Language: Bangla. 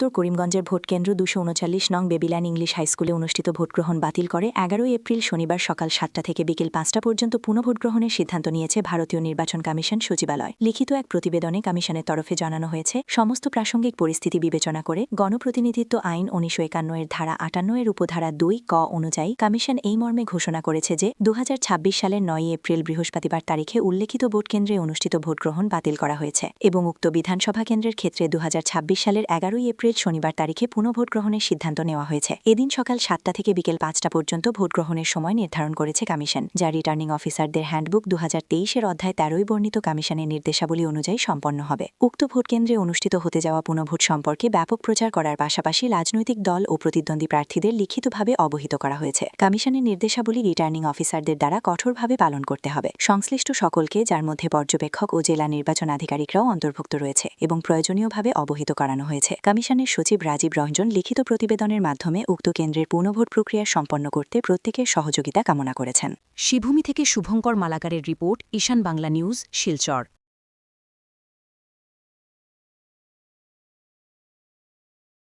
উত্তর করিমগঞ্জের ভোটকেন্দ্র 239 নং বেবিল্যান্ড ইংলিশ হাইস্কুলে অনুষ্ঠিত ভোটগ্রহণ বাতিল করে 11 এপ্রিল শনিবার সকাল 7টা থেকে বিকেল 5টা পর্যন্ত পুনঃভোটগ্রহণের সিদ্ধান্ত নিয়েছে ভারতীয় নির্বাচন কমিশন সচিবালয়। লিখিত এক প্রতিবেদনে কমিশনের তরফে জানানো হয়েছে, সমস্ত প্রাসঙ্গিক পরিস্থিতি বিবেচনা করে গণপ্রতিনিধিত্ব আইন 1951 এর ধারা 58 এর উপধারা 2 ক অনুযায়ী কমিশন এই মর্মে ঘোষণা করেছে যে 2026 সালের 9 এপ্রিল বৃহস্পতিবার তারিখে উল্লেখিত ভোটকেন্দ্রে অনুষ্ঠিত ভোটগ্রহণ বাতিল করা হয়েছে এবং উক্ত বিধানসভা কেন্দ্রের ক্ষেত্রে 2026 সালের 11 এপ্রিল শনিবার তারিখে পুনঃভোটগ্রহণের সিদ্ধান্ত নেওয়া হয়েছে। এদিন সকাল 7টা থেকে বিকেল 5টা পর্যন্ত ভোটগ্রহণের সময় নির্ধারণ করেছে কমিশন, যা রিটার্নিং অফিসারদের হ্যান্ডবুক 2023 এর অধ্যায় 13 বর্ণিত কমিশনের নির্দেশাবলী অনুযায়ী সম্পন্ন হবে। উক্ত ভোটকেন্দ্রে অনুষ্ঠিত হতে যাওয়া পুনঃভোট সম্পর্কে ব্যাপক প্রচার করার পাশাপাশি রাজনৈতিক দল ও প্রতিদ্বন্দ্বী প্রার্থীদের লিখিতভাবে অবহিত করা হয়েছে। কমিশনের নির্দেশাবলী রিটার্নিং অফিসারদের দ্বারা কঠোরভাবে পালন করতে হবে। সংশ্লিষ্ট সকলকে, যার মধ্যে পর্যবেক্ষক ও জেলা নির্বাচন আধিকারিকরাও অন্তর্ভুক্ত রয়েছে এবং প্রয়োজনীয়ভাবে অবহিত করানো হয়েছে। কমিশনের সচিব রাজীব রঞ্জন লিখিত প্রতিবেদনের মাধ্যমে উক্ত কেন্দ্রের পুনঃভোট প্রক্রিয়া সম্পন্ন করতে প্রত্যেকের সহযোগিতা কামনা করেছেন। শিবভূমি থেকে শুভঙ্কর মালাকারের রিপোর্ট, ঈশান বাংলা নিউজ, শিলচর।